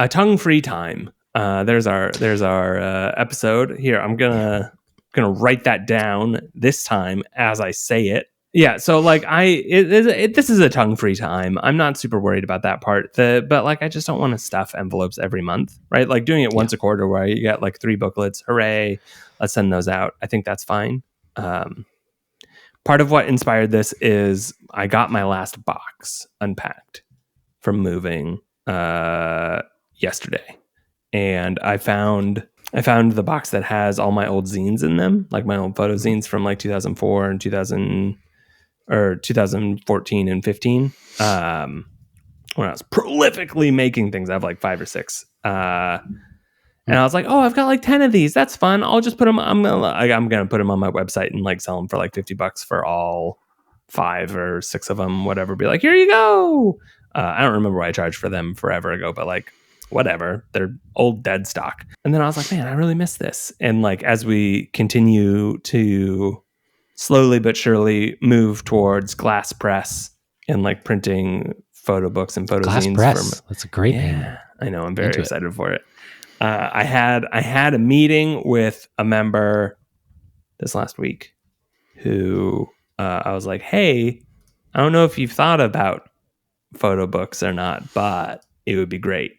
tongue-free time. There's our episode here. I'm gonna write that down this time as I say it. Yeah, so this is a tongue-free time. I'm not super worried about that part. But I just don't want to stuff envelopes every month, right? Like doing it once a quarter where you get 3 booklets. Hooray! Let's send those out. I think that's fine. Part of what inspired this is I got my last box unpacked from moving yesterday, and I found the box that has all my old zines in them, like my old photo zines from 2004 and 2014 and 15. When I was prolifically making things, I have 5 or 6. And I was like, oh, I've got 10 of these. That's fun. I'll just put them. I'm gonna put them on my website and sell them for $50 for all 5 or 6 of them. Whatever. Be like, here you go. I don't remember what I charged for them forever ago, but whatever, they're old dead stock. And then I was like, man, I really miss this. And as we continue to slowly but surely move towards glass press and printing photo books and photo glass zines. Press. That's a great name. I know. I'm very excited for it. I had a meeting with a member this last week who I was like, hey, I don't know if you've thought about photo books or not, but it would be great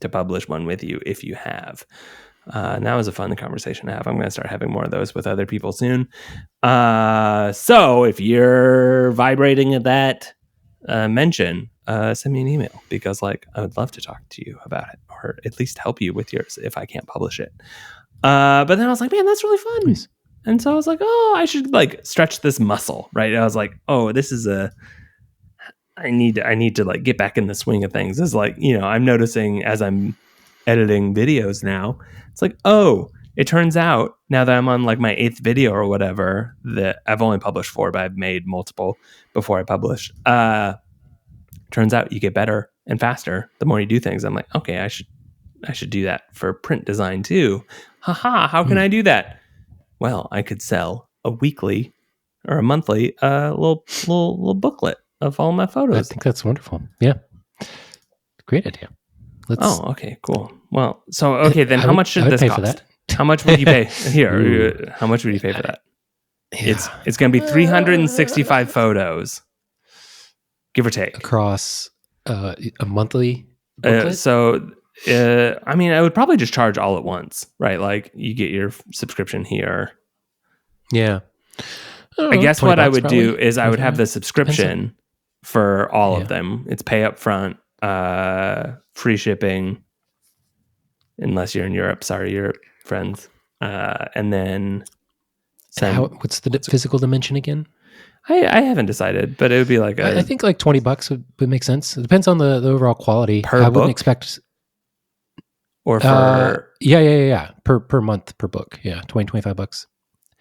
to publish one with you if you have. And that was a fun conversation to have. I'm going to start having more of those with other people soon. So if you're vibrating at that mention, send me an email because I would love to talk to you about it or at least help you with yours if I can't publish it. But then I was like, man, that's really fun. Nice. And so I was like, oh, I should like stretch this muscle, right? And I was like, oh, this is I need to like get back in the swing of things. It's like, I'm noticing as I'm editing videos now, it's like, oh, it turns out now that I'm on like my 8th video or whatever, that I've only published 4, but I've made multiple before I publish. Turns out you get better and faster the more you do things. I'm like, okay, I should do that for print design too. Haha, how can I do that? Well, I could sell a weekly or a monthly little booklet of all my photos. I think that's wonderful. Yeah. Great idea. Okay, cool. Well, so then how much should this pay cost? for that. How much would you pay here? How much would you pay for that? Yeah. It's going to be 365 photos, give or take, across a monthly booklet? I would probably just charge all at once, right? Like you get your subscription here. Yeah. I guess what I would do is I would have the subscription for all of them. It's pay up front, free shipping, unless you're in Europe. Sorry, Europe friends. And then what's the physical dimension again? I haven't decided, but it would be like I think like $20 would make sense. It depends on the overall quality. Per book? Wouldn't expect. Or for yeah. Per month per book. Yeah, $25.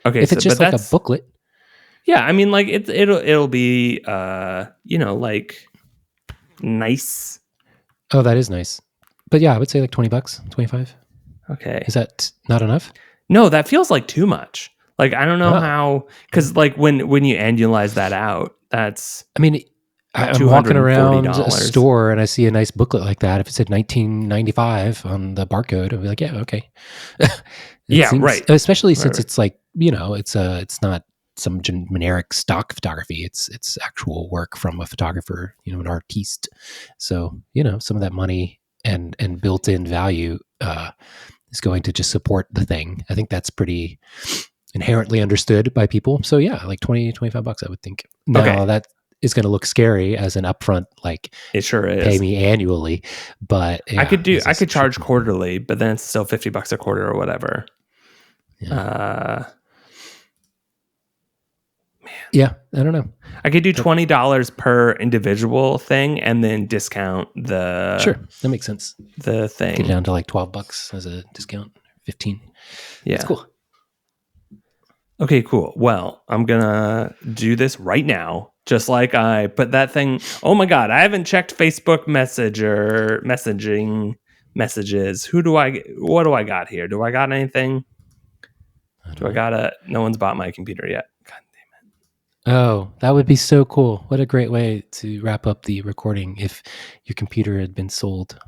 Okay, if it's just like a booklet. Yeah, I mean, like it'll be like nice. Oh, that is nice. But yeah, I would say like $20, 25. Okay, is that not enough? No, that feels like too much. Like I don't know how, because like when you annualize that out, that's. I mean, I'm walking around a store and I see a nice booklet like that. If it said $19.95 on the barcode, I'd be like, yeah, okay. Right. Especially since it's like, it's not some generic stock photography. It's actual work from a photographer, an artiste. So, some of that money and built-in value is going to just support the thing. I think that's pretty inherently understood by people. So yeah, like $20-25, I would think. Now that is going to look scary as an upfront, like it sure is. Pay me annually, but yeah, I could charge quarterly, but then it's still $50 a quarter or whatever. Yeah. Yeah, I don't know. I could do $20 per individual thing and then discount the. Sure, that makes sense. The thing. Get it down to like $12 as a discount, 15. Yeah, that's cool. Okay, cool. Well, I'm gonna do this right now. Just like I put that thing. Oh my God, I haven't checked Facebook messaging messages. What do I got here? Do I got anything? No one's bought my computer yet. God damn it. Oh, that would be so cool. What a great way to wrap up the recording if your computer had been sold.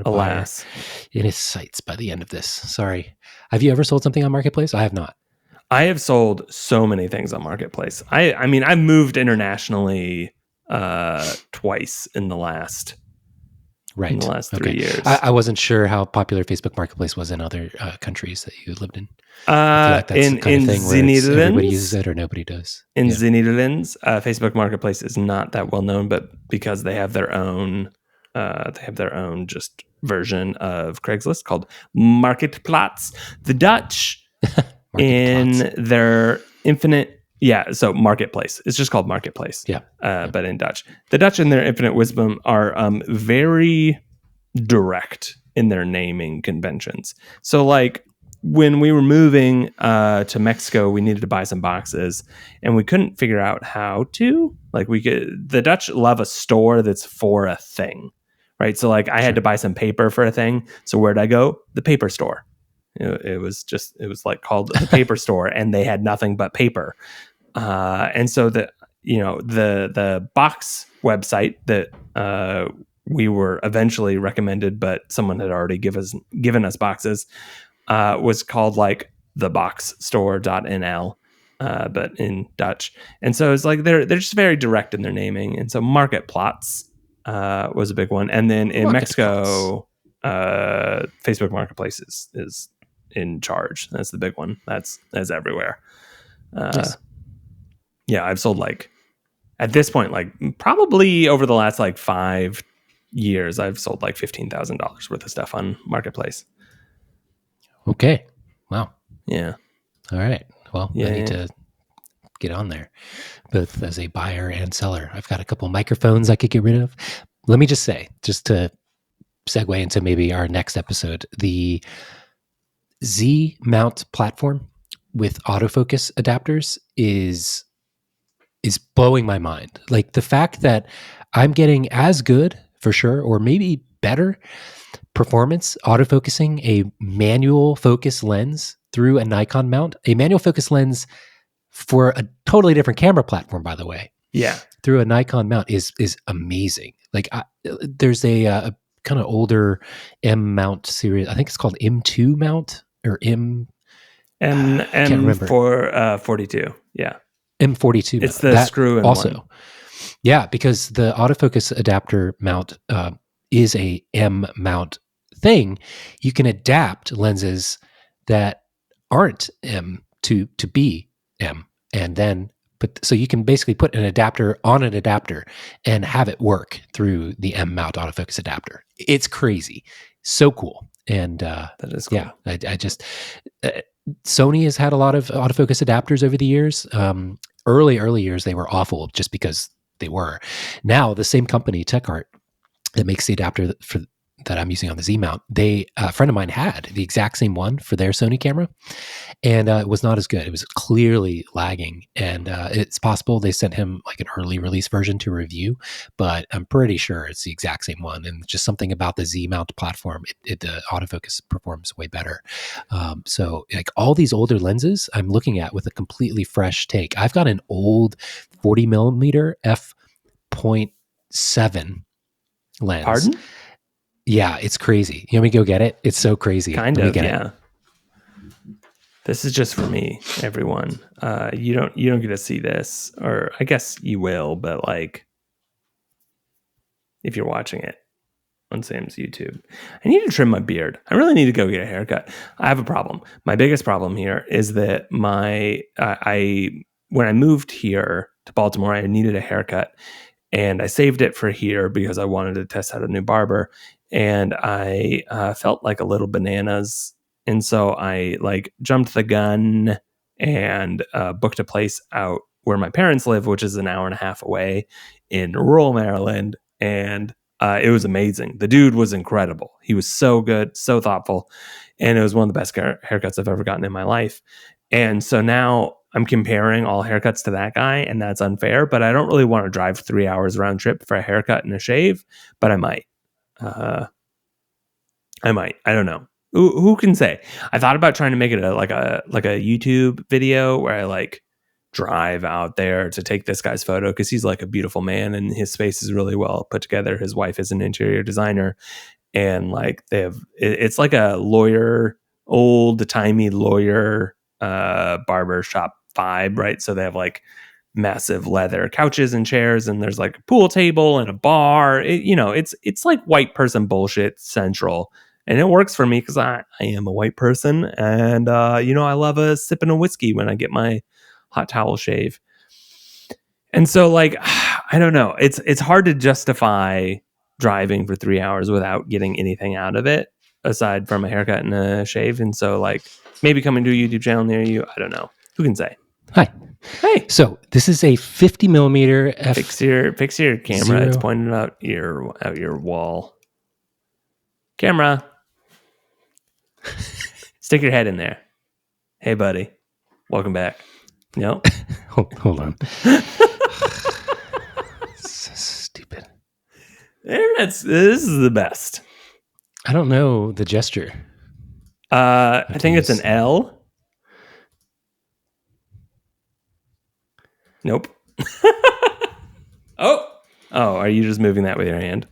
Alas. In its sights by the end of this. Sorry. Have you ever sold something on Marketplace? I have not. I have sold so many things on Marketplace. I mean, I've moved internationally twice in the last 3 years. I wasn't sure how popular Facebook Marketplace was in other countries that you lived in. I feel like that's the kind of thing where everybody uses it or nobody does. In the Netherlands, Facebook Marketplace is not that well known, but because they have their own just version of Craigslist called Marketplaats. The Dutch in their infinite, so Marketplace. It's just called Marketplace. But in Dutch, the Dutch in their infinite wisdom are very direct in their naming conventions. So like when we were moving to Mexico, we needed to buy some boxes and we couldn't figure out how to. Like the Dutch love a store that's for a thing, right? So like I had to buy some paper for a thing. So where'd I go? The paper store. It was like called the paper store, and they had nothing but paper. And so the box website that we were eventually recommended, but someone had already given us boxes, was called like theboxstore.nl, but in Dutch. And so it's like they're just very direct in their naming. And so Marketplaats was a big one. And then in Mexico, Facebook Marketplace is in charge. That's the big one. That's everywhere. Yes. Yeah, I've sold like at this point, like probably over the last like 5 years, I've sold like $15,000 worth of stuff on Marketplace. Okay. Wow. Yeah. All right. Well, Yeah, I need to get on there, both as a buyer and seller. I've got a couple microphones I could get rid of. Let me just say, just to segue into maybe our next episode, the Z mount platform with autofocus adapters is blowing my mind. Like the fact that I'm getting as good for sure, or maybe better performance autofocusing a manual focus lens through a Nikon mount, a manual focus lens for a totally different camera platform, by the way, yeah. through a Nikon mount is amazing. Like there's a kind of older M mount series. I think it's called M2 mount or M. I can't remember. for 42. Yeah. M42 It's mount. the That screw-in also. one. Yeah, because the autofocus adapter mount is a M mount thing. You can adapt lenses that aren't M to be M, and then so you can basically put an adapter on an adapter and have it work through the M mount autofocus adapter. It's crazy, so cool, and That is cool. yeah, I just Sony has had a lot of autofocus adapters over the years. Early years they were awful just because they were. Now the same company, TechArt, that makes the adapter that I'm using on the Z mount, a friend of mine had the exact same one for their Sony camera, and it was not as good. It was clearly lagging, and it's possible they sent him like an early release version to review, but I'm pretty sure it's the exact same one. And just something about the Z mount platform, the autofocus performs way better. So like all these older lenses, I'm looking at with a completely fresh take. I've got an old 40 millimeter f.7 lens. Pardon? Yeah, it's crazy. You want me to go get it? It's so crazy. Kind Let me of, get yeah. it. This is just for me, everyone. You don't get to see this, or I guess you will, but like if you're watching it on Sam's YouTube. I need to trim my beard. I really need to go get a haircut. I have a problem. My biggest problem here is that when I moved here to Baltimore, I needed a haircut, and I saved it for here because I wanted to test out a new barber, and I felt like a little bananas. And so I like jumped the gun and booked a place out where my parents live, which is an hour and a half away in rural Maryland. And it was amazing. The dude was incredible. He was so good, so thoughtful. And it was one of the best haircuts I've ever gotten in my life. And so now I'm comparing all haircuts to that guy, and that's unfair. But I don't really want to drive 3 hours round trip for a haircut and a shave, but I might. I don't know. Who can say? I thought about trying to make it like a YouTube video where I like drive out there to take this guy's photo because he's like a beautiful man and his space is really well put together. His wife is an interior designer, and like it's like a lawyer, old timey lawyer barber shop vibe, right? So they have like massive leather couches and chairs, and there's like a pool table and a bar. It's like white person bullshit central. And it works for me because I am a white person, and I love a sipping a whiskey when I get my hot towel shave. And so like I don't know, it's hard to justify driving for 3 hours without getting anything out of it aside from a haircut and a shave. And so like maybe coming to a YouTube channel near you, I don't know, who can say. Hi. Hey, so this is a 50 millimeter fix your camera. Zero. It's pointed out your wall. Camera. Stick your head in there. Hey, buddy. Welcome back. No. Hold on. So stupid. This is the best. I don't know the gesture. I think it's an L. Nope. Oh, are you just moving that with your hand?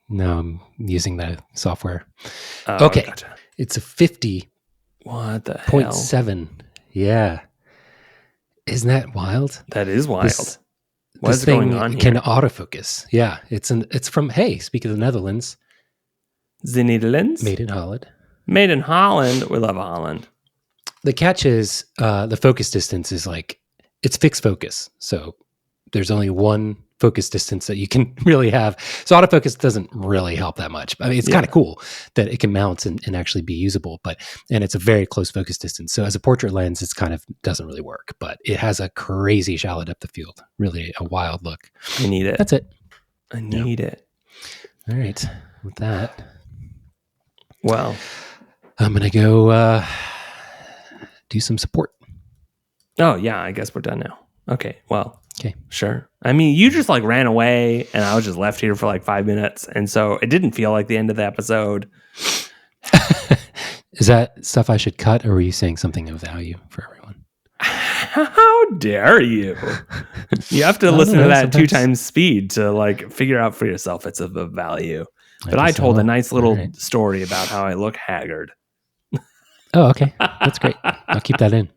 No, I'm using the software. Oh, okay. Gotcha. It's a 50. What the hell? 0.7. Yeah. Isn't that wild? That is wild. What is going on here? Can autofocus. Yeah. It's from, speak of the Netherlands. The Netherlands? Made in Holland. Made in Holland. We love Holland. The catch is the focus distance is like, it's fixed focus. So there's only one focus distance that you can really have. So autofocus doesn't really help that much. I mean, it's kind of cool that it can mount and actually be usable, and it's a very close focus distance. So as a portrait lens, it's kind of doesn't really work, but it has a crazy shallow depth of field. Really a wild look. I need it. That's it. I need it. All right. With that, well, I'm going to go do some support. Oh, yeah. I guess we're done now. Okay. Well, okay. Sure. I mean, you just like ran away and I was just left here for like 5 minutes. And so it didn't feel like the end of the episode. Is that stuff I should cut, or were you saying something of value for everyone? How dare you? You have to listen to that 2 times speed to like figure out for yourself it's of value. But I told a nice little story about how I look haggard. Oh, okay. That's great. I'll keep that in.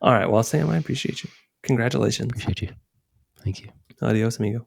All right. Well, Sam, I appreciate you. Congratulations. Appreciate you. Thank you. Adios, amigo.